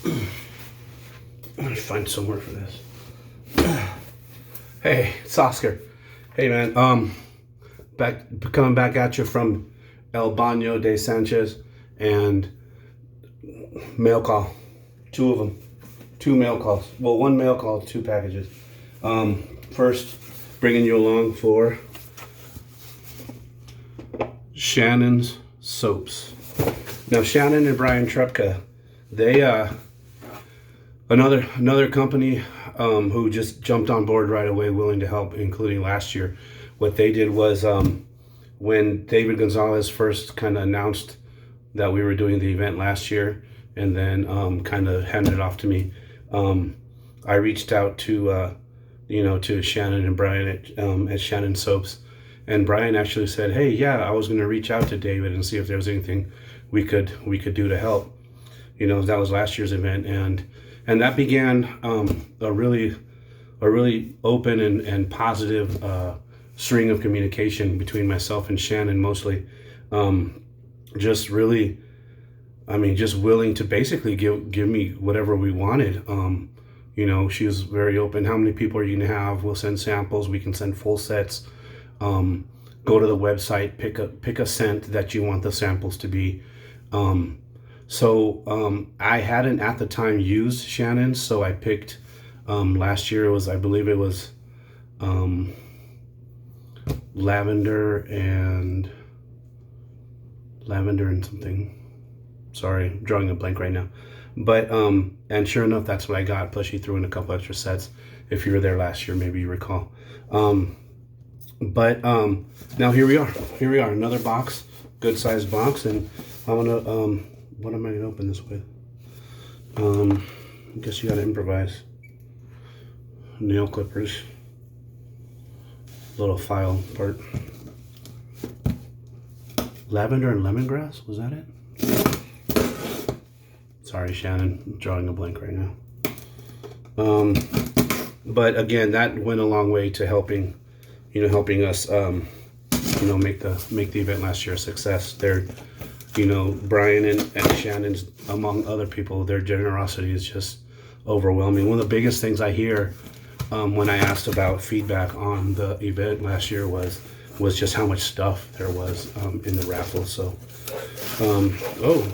I'm gonna find somewhere for this. Hey, it's Oscar. Hey man, coming back at you from El Baño de Sanchez, and mail call. Two of them. Two mail calls. Well, one mail call, two packages. First, bringing you along for Shannons soaps. Now, Shannon and Brian Trepka, they another company who just jumped on board right away, willing to help, including last year. What they did was when David Gonzalez first kind of announced that we were doing the event last year, and then kind of handed it off to me, I reached out to to Shannon and Brian at Shannon Soaps, and Brian actually said, "Hey, yeah, I was going to reach out to David and see if there was anything we could do to help." That was last year's event, and that began a really open and positive string of communication between myself and Shannon, mostly. Just really, just willing to basically give me whatever we wanted. She was very open. How many people are you gonna have? We'll send samples. We can send full sets. Go to the website, pick a scent that you want the samples to be. I hadn't at the time used Shannon's, so I picked last year I believe it was lavender and something. Sorry, I'm drawing a blank right now. But and sure enough, that's what I got. Plus, she threw in a couple extra sets. If you were there last year, maybe you recall. But now here we are. Another box, good sized box, and I'm gonna what am I gonna open this with? I guess you gotta improvise. Nail clippers, little file part. Lavender and lemongrass, was that it? Sorry, Shannon, I'm drawing a blank right now. But again, that went a long way to helping us, make the event last year a success. They're, Brian and Shannon's, among other people, their generosity is just overwhelming. One of the biggest things I hear when I asked about feedback on the event last year was just how much stuff there was in the raffle. So,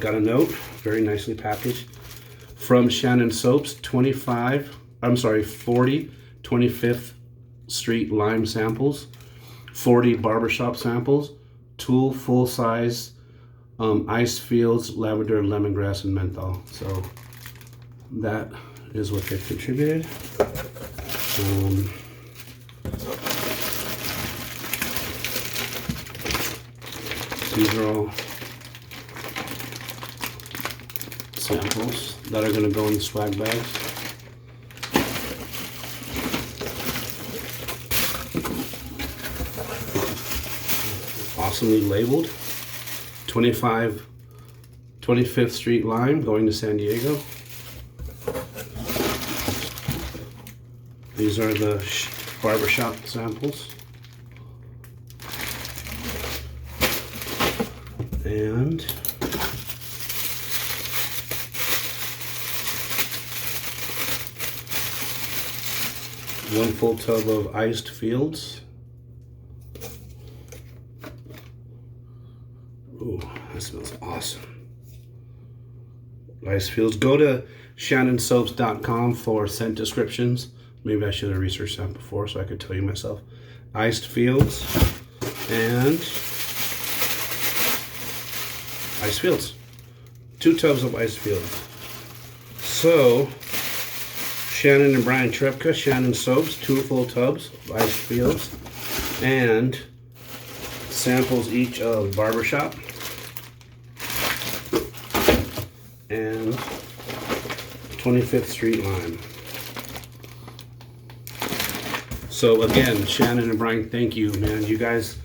got a note, very nicely packaged, from Shannon Soaps, 40 25th Street lime samples, 40 barbershop samples, Tool full size, ice fields, lavender, lemongrass, and menthol. So that is what they've contributed. These are all samples that are going to go in the swag bags. Awesomely labeled. 25th Street lime, going to San Diego. These are the barbershop samples. And one full tub of iced fields. Ooh, that smells awesome. Iced fields. Go to shannonsoaps.com for scent descriptions. Maybe I should have researched that before so I could tell you myself. Iced fields and iced fields. 2 tubs of iced fields. So, Shannon and Brian Trepka, Shannon Soaps, 2 full tubs of iced fields, and samples each of barbershop and 25th Street lime. So again, Shannon and Brian, thank you, man. You guys,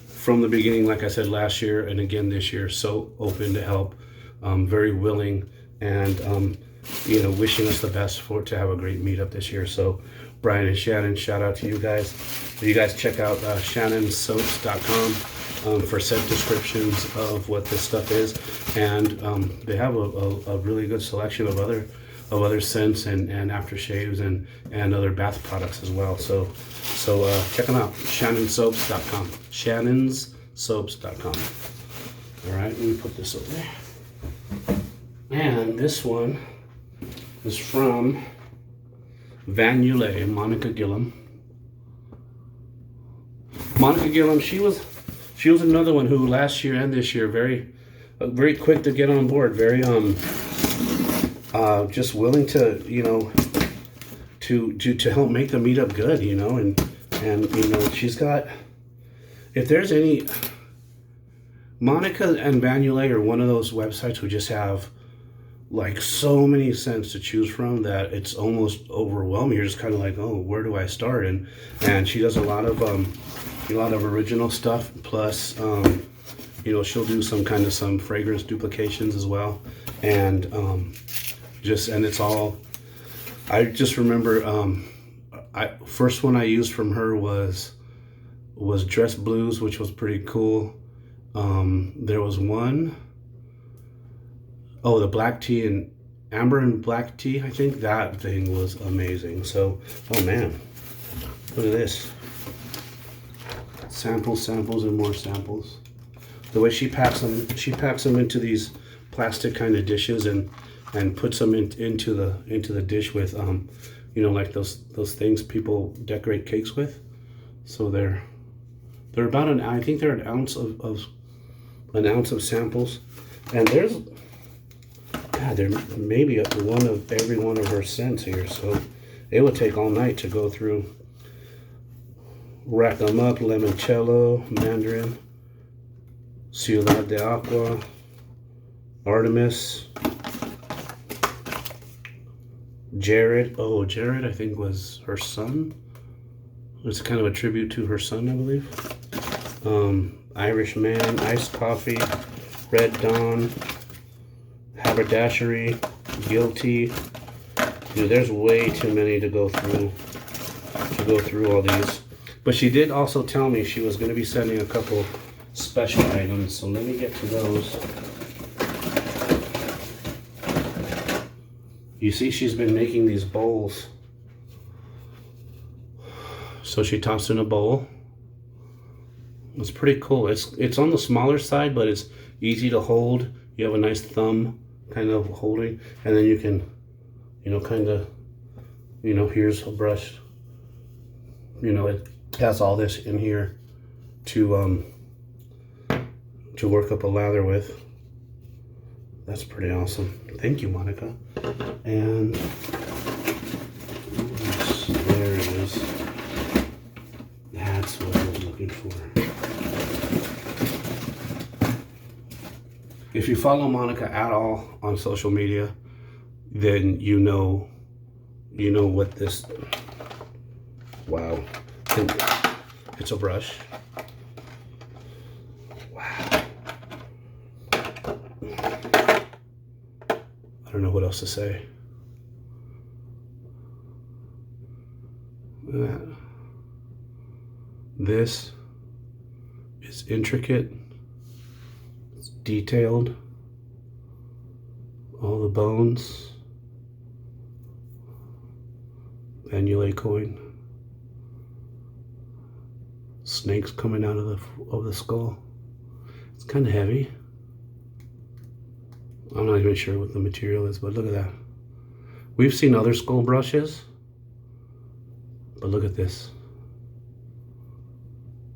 from the beginning, like I said last year and again this year, so open to help, very willing, and wishing us the best to have a great meetup this year. So Brian and Shannon, shout out to you guys. You guys check out shannonsoaps.com for set descriptions of what this stuff is, and they have a really good selection of other scents and aftershaves and other bath products as well. So check them out. Shannonsoaps.com. Shannonssoaps.com. All right, let me put this over there. And this one is from Van Yulay, Monica Gillum. Monica Gillum, she was another one who last year and this year very quick to get on board, very just willing to, you know, to help make the meetup good, you know, and you know, she's got, if there's any, Monica and Van Yulay are one of those websites who just have like so many scents to choose from that it's almost overwhelming. You're just kind of like, oh, where do I start? And she does a lot of original stuff, plus you know, she'll do some fragrance duplications as well, and it's all, I just remember first one I used from her was Dress Blues, which was pretty cool. There was one, oh, the black tea and amber and black tea, I think that thing was amazing. So, oh man, look at this. Samples, and more samples. The way she packs them into these plastic kind of dishes and puts them into the dish with you know, like those things people decorate cakes with. So they're about I think they're an ounce of samples, and there may be one of every one of her scents here. So it would take all night to go through. Rack them up: limoncello, mandarin, ciudad de agua, Artemis, Jared. Oh, Jared, I think was her son. It's kind of a tribute to her son, I believe. Irishman, iced coffee, Red Dawn, haberdashery, guilty. Dude, there's way too many to go through all these. But she did also tell me she was going to be sending a couple special items, so let me get to those. You see, she's been making these bowls. So she tossed in a bowl. It's pretty cool. It's on the smaller side, but it's easy to hold. You have a nice thumb kind of holding, and then you can, you know, kind of, you know, here's a brush. You know, it has all this in here to work up a lather with. That's pretty awesome. Thank you, Monica. And there it is. That's what I was looking for. If you follow Monica at all on social media, then you know what this, wow, it's a brush. Wow. I don't know what else to say. This is intricate. It's detailed. All the bones. Van Yulay coin. Snakes coming out of the skull. It's kind of heavy. I'm not even sure what the material is, but look at that. We've seen other skull brushes, but look at this.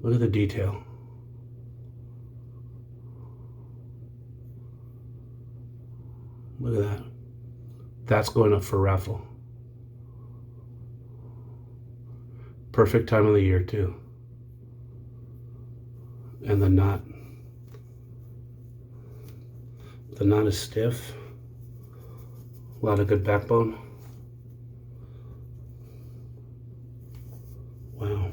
Look at the detail. Look at that. That's going up for raffle. Perfect time of the year too. And the knot. The knot is stiff. A lot of good backbone. Wow.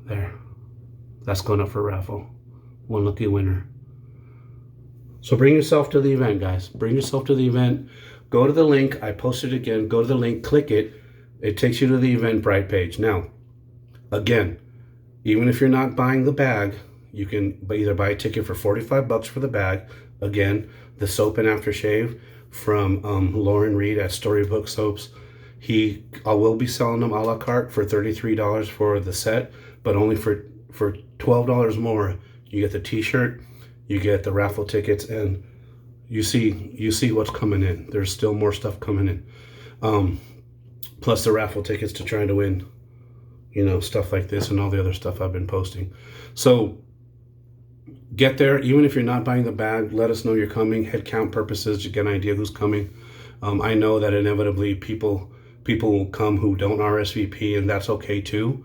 There. That's going up for raffle. One lucky winner. So bring yourself to the event, guys. Bring yourself to the event. Go to the link. I posted it again. Go to the link. Click it. It takes you to the Eventbrite page. Now, again, even if you're not buying the bag, you can either buy a ticket for $45 for the bag. Again, the soap and aftershave from Lauren Reed at Storybook Soaps. I will be selling them a la carte for $33 for the set, but only for $12 more. You get the t-shirt, you get the raffle tickets, and you see what's coming in. There's still more stuff coming in. Plus the raffle tickets to try to win, stuff like this and all the other stuff I've been posting. So get there. Even if you're not buying the bag, let us know you're coming. Head count purposes, you get an idea who's coming. I know that inevitably people will come who don't RSVP, and that's okay too.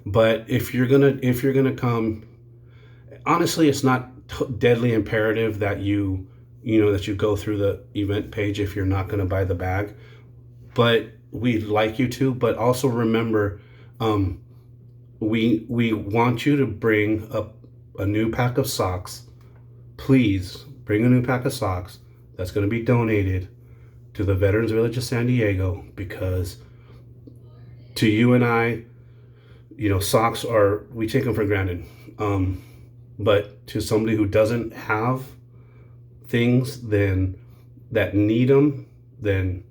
But if you're gonna come, honestly, it's not deadly imperative that you go through the event page if you're not gonna buy the bag. But we'd like you to. But also remember, we want you to bring up a new pack of socks. Please bring a new pack of socks that's going to be donated to the Veterans Village of San Diego, because to you and I, socks we take them for granted. But to somebody who doesn't have things that need them, then.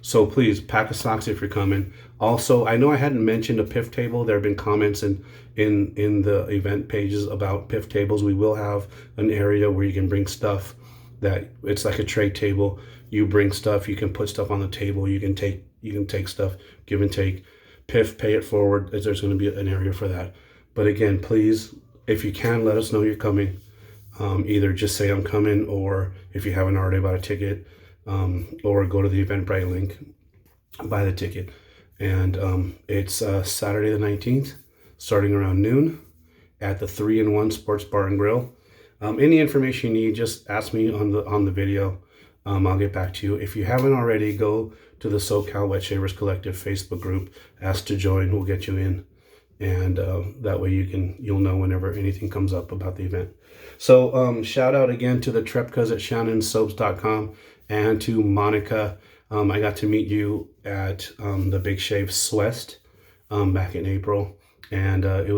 So please pack of socks if you're coming. Also, I know I hadn't mentioned a PIF table. There have been comments in the event pages about PIF tables. We will have an area where you can bring stuff, that it's like a tray table. You bring stuff, you can put stuff on the table, you can take stuff, give and take. PIF, pay it forward, as there's going to be an area for that. But again, please, if you can, let us know you're coming. Either just say I'm coming, or if you haven't already bought a ticket, or go to the Eventbrite link, buy the ticket. And it's Saturday the 19th, starting around noon at the 3-in-1 Sports Bar and Grill. Any information you need, just ask me on the video. I'll get back to you. If you haven't already, go to the SoCal Wet Shavers Collective Facebook group. Ask to join. We'll get you in, and that way you'll know whenever anything comes up about the event. So shout out again to the Trepkas at shannonsoaps.com, and to Monica. I got to meet you at the Big Shave Swest back in April, and it was